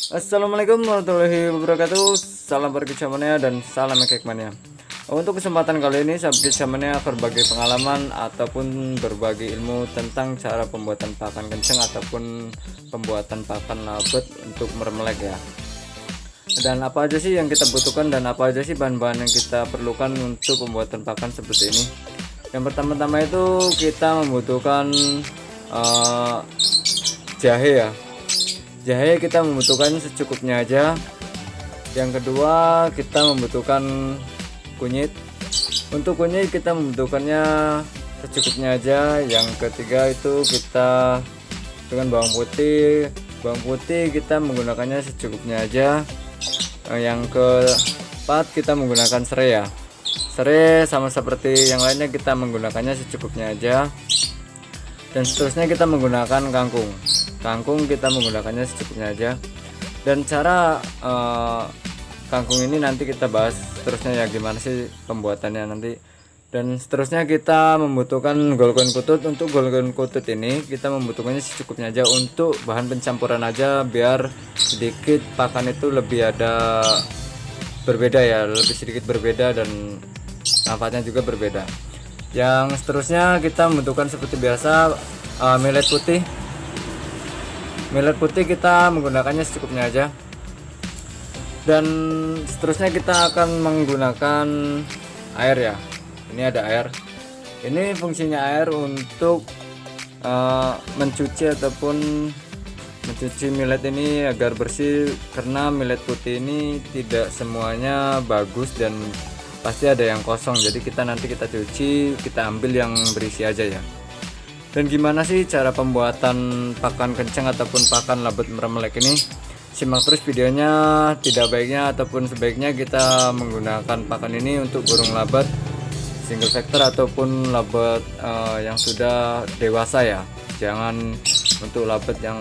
Assalamualaikum warahmatullahi wabarakatuh. Salam berkecamania dan salam ekekmania. Untuk kesempatan kali ini sahabat kecamania berbagi pengalaman ataupun berbagi ilmu tentang cara pembuatan pakan kencang ataupun pembuatan pakan labet untuk mermelek ya. Dan apa aja sih yang kita butuhkan dan apa aja sih bahan-bahan yang kita perlukan untuk pembuatan pakan seperti ini. Yang pertama-tama itu kita membutuhkan jahe ya. Jahe kita membutuhkan secukupnya aja. Yang kedua kita membutuhkan kunyit. Untuk kunyit kita membutuhkannya secukupnya aja. Yang ketiga itu kita dengan bawang putih. Bawang putih kita menggunakannya secukupnya aja. Yang keempat kita menggunakan serai ya. Serai sama seperti yang lainnya kita menggunakannya secukupnya aja. Dan seterusnya kita menggunakan kangkung. Kangkung kita menggunakannya secukupnya aja. Dan cara kangkung ini nanti kita bahas seterusnya ya, gimana sih pembuatannya nanti. Dan seterusnya kita membutuhkan golgon kutut. Untuk golgon kutut ini kita membutuhkannya secukupnya aja untuk bahan pencampuran aja, biar sedikit pakan itu lebih ada berbeda ya, lebih sedikit berbeda dan manfaatnya juga berbeda. Yang seterusnya kita membutuhkan seperti biasa millet putih. Millet putih kita menggunakannya secukupnya aja. Dan seterusnya kita akan menggunakan air ya. Ini ada air. Ini fungsinya air untuk mencuci ataupun mencuci millet ini agar bersih, karena millet putih ini tidak semuanya bagus dan pasti ada yang kosong. Jadi nanti kita cuci, kita ambil yang berisi aja ya. Dan gimana sih cara pembuatan pakan kencang ataupun pakan labet mermelek ini? Simak terus videonya. Tidak baiknya ataupun sebaiknya kita menggunakan pakan ini untuk burung labet single factor ataupun labet yang sudah dewasa ya. Jangan untuk labet yang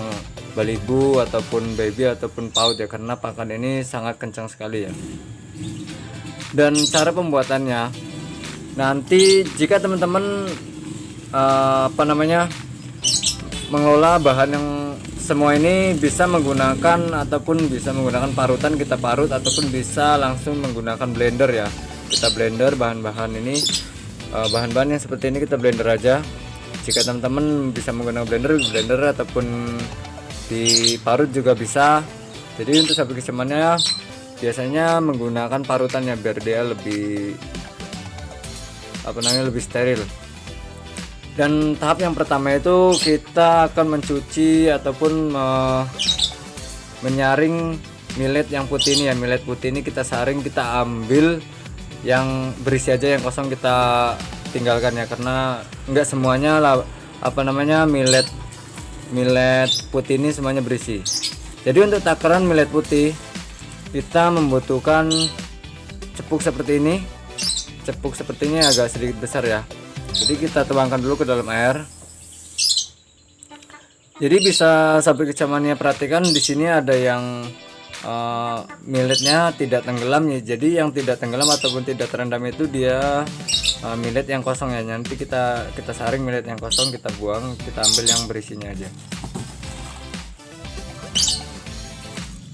balibu ataupun baby ataupun paut ya, karena pakan ini sangat kencang sekali ya. Dan cara pembuatannya, nanti jika teman-teman mengelola bahan yang semua ini, bisa menggunakan ataupun bisa menggunakan parutan, kita parut ataupun bisa langsung menggunakan blender ya. Kita blender bahan-bahan ini, bahan-bahan yang seperti ini kita blender aja. Jika teman-teman bisa menggunakan blender ataupun diparut juga bisa. Jadi untuk sapi kesemannya biasanya menggunakan parutannya biar dia lebih lebih steril. Dan tahap yang pertama itu kita akan mencuci ataupun menyaring millet yang putih ini ya. Millet putih ini kita saring, kita ambil yang berisi aja, yang kosong kita tinggalkan ya, karena enggak semuanya millet putih ini semuanya berisi. Jadi untuk takaran millet putih kita membutuhkan cepuk seperti ini. Cepuk seperti ini agak sedikit besar ya. Jadi kita tuangkan dulu ke dalam air. Jadi bisa sahabat kecamannya perhatikan di sini ada yang milletnya tidak tenggelam ya. Jadi yang tidak tenggelam ataupun tidak terendam itu dia millet yang kosong ya. Nanti kita saring millet yang kosong, kita buang, kita ambil yang berisinya aja.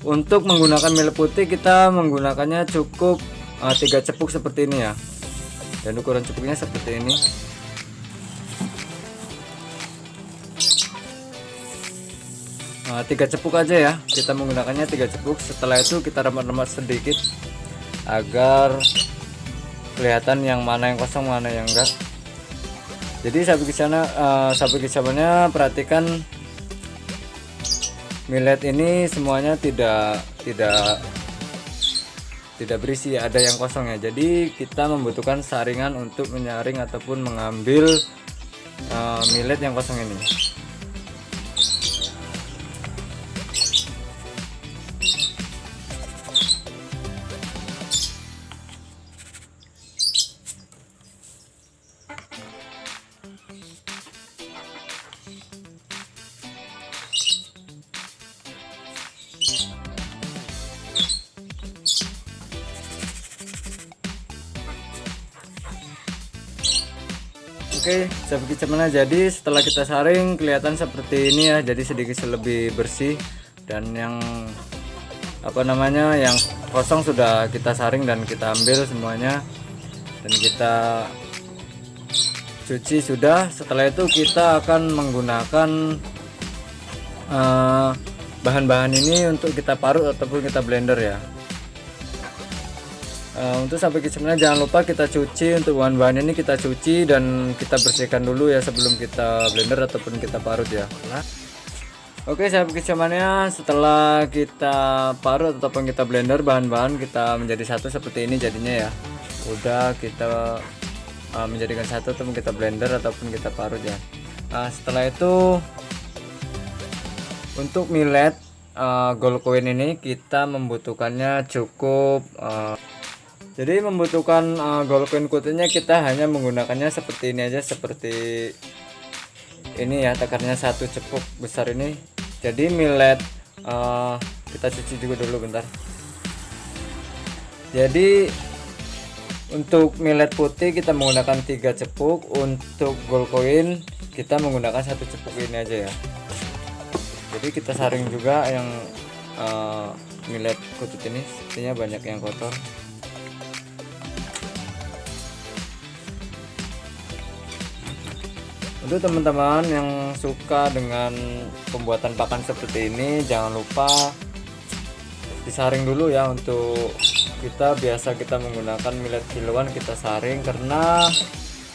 Untuk menggunakan millet putih kita menggunakannya cukup 3 cepuk seperti ini ya. Dan ukuran cepuknya seperti ini. 3 cepuk aja ya, kita menggunakannya 3 cepuk. Setelah itu kita remat-remat sedikit agar kelihatan yang mana yang kosong, mana yang enggak. Jadi sahabat kesabannya perhatikan millet ini semuanya tidak berisi, ada yang kosong ya. Jadi kita membutuhkan saringan untuk menyaring ataupun mengambil millet yang kosong ini. Oke, sahabat kicamana, jadi setelah kita saring kelihatan seperti ini ya, jadi sedikit lebih bersih. Dan yang yang kosong sudah kita saring dan kita ambil semuanya dan kita cuci sudah. Setelah itu kita akan menggunakan bahan-bahan ini untuk kita parut ataupun kita blender ya. Untuk sampai kicauannya jangan lupa kita cuci, untuk bahan-bahan ini kita cuci dan kita bersihkan dulu ya sebelum kita blender ataupun kita parut ya. Oke, sahabat kicauannya, setelah kita parut ataupun kita blender bahan-bahan kita menjadi satu seperti ini jadinya ya. Udah kita menjadikan satu ataupun kita blender ataupun kita parut ya. Setelah itu untuk millet gold coin ini kita membutuhkannya cukup jadi membutuhkan gold coin kutunya kita hanya menggunakannya seperti ini aja, seperti ini ya, takarnya satu cepuk besar ini. Jadi millet kita cuci juga dulu bentar. Jadi untuk millet putih kita menggunakan 3 cepuk, untuk gold coin kita menggunakan 1 cepuk ini aja ya. Jadi kita saring juga yang millet kutut ini, sepertinya banyak yang kotor. Untuk teman-teman yang suka dengan pembuatan pakan seperti ini, jangan lupa disaring dulu ya. Untuk kita biasa kita menggunakan millet kiloan kita saring, karena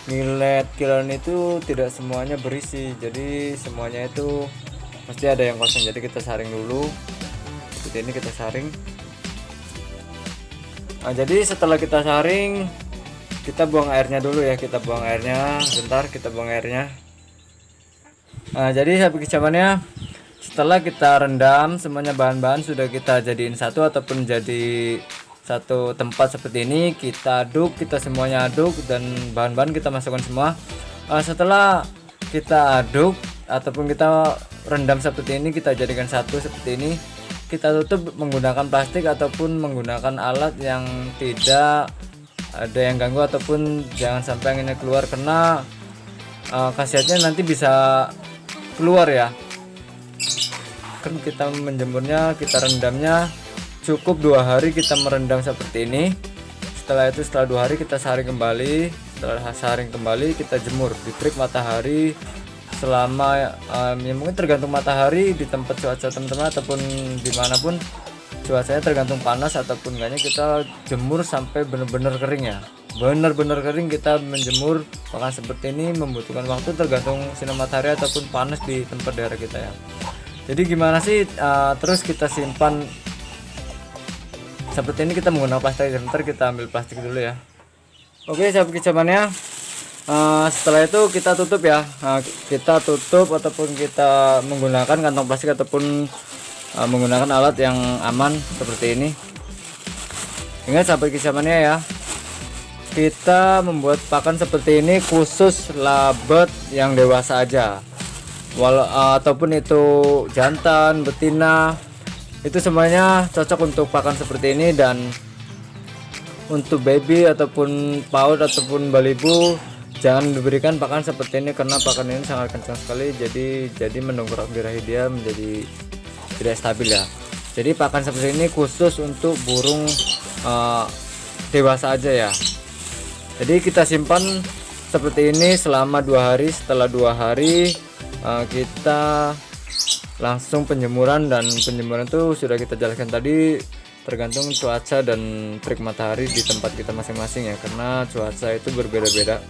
millet kiloan itu tidak semuanya berisi, jadi semuanya itu pasti ada yang kosong. Jadi kita saring dulu seperti ini, kita saring. Jadi setelah kita saring kita buang airnya dulu ya, kita buang airnya bentar, kita buang airnya. Jadi sahabat kicauannya, setelah kita rendam semuanya bahan-bahan sudah kita jadiin satu ataupun jadi satu tempat seperti ini, kita aduk, kita semuanya aduk dan bahan-bahan kita masukkan semua. Setelah kita aduk ataupun kita rendam seperti ini, kita jadikan satu seperti ini, kita tutup menggunakan plastik ataupun menggunakan alat yang tidak ada yang ganggu ataupun jangan sampai anginnya keluar, karena khasiatnya nanti bisa keluar ya. Kan kita menjemurnya, kita rendamnya cukup 2 hari kita merendam seperti ini. Setelah itu setelah 2 hari kita saring kembali. Setelah saring kembali kita jemur di terik matahari selama ya mungkin tergantung matahari di tempat cuaca teman-teman ataupun dimanapun cuacanya, tergantung panas ataupun enggaknya, kita jemur sampai benar-benar kering ya, benar-benar kering. Kita menjemur pakan seperti ini membutuhkan waktu tergantung sinar matahari ataupun panas di tempat daerah kita ya. Jadi gimana sih terus kita simpan seperti ini, kita menggunakan plastik. Sebentar kita ambil plastik dulu ya. Oke sahabat kicauannya, setelah itu kita tutup ya. Kita tutup ataupun kita menggunakan kantong plastik ataupun menggunakan alat yang aman seperti ini. Ingat sahabat kicauannya ya, kita membuat pakan seperti ini khusus labet yang dewasa aja, ataupun itu jantan, betina, itu semuanya cocok untuk pakan seperti ini. Dan untuk baby ataupun PAUD ataupun balibu jangan diberikan pakan seperti ini, karena pakan ini sangat kencang sekali, jadi mendongkrak birahi dia menjadi tidak stabil ya. Jadi pakan seperti ini khusus untuk burung dewasa aja ya. Jadi kita simpan seperti ini selama 2 hari. Setelah 2 hari kita langsung penjemuran, dan penjemuran itu sudah kita jelaskan tadi, tergantung cuaca dan terik matahari di tempat kita masing-masing ya, karena cuaca itu berbeda-beda.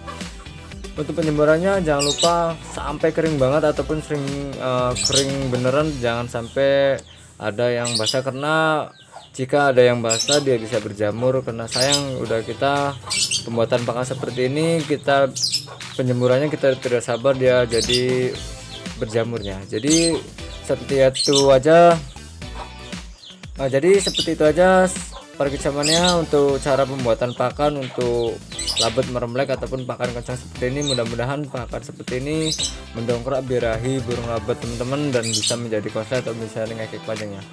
Untuk penjemurannya jangan lupa sampai kering banget ataupun sering kering beneran, jangan sampai ada yang basah, karena jika ada yang basah dia bisa berjamur. Karena sayang udah kita pembuatan pakan seperti ini, kita penjemurannya kita tidak sabar dia jadi berjamurnya. Jadi seperti itu aja. Jadi seperti itu aja para kicauannya untuk cara pembuatan pakan untuk labet meremlek ataupun pakan kencang seperti ini. Mudah-mudahan pakan seperti ini mendongkrak birahi burung labet teman-teman dan bisa menjadi konslet atau bisa ngekek panjangnya.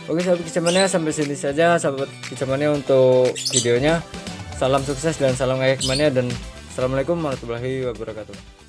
Oke sahabat kicauannya, sampai sini saja sahabat kicauannya untuk videonya. Salam sukses dan salam ngekek mania, dan assalamualaikum warahmatullahi wabarakatuh.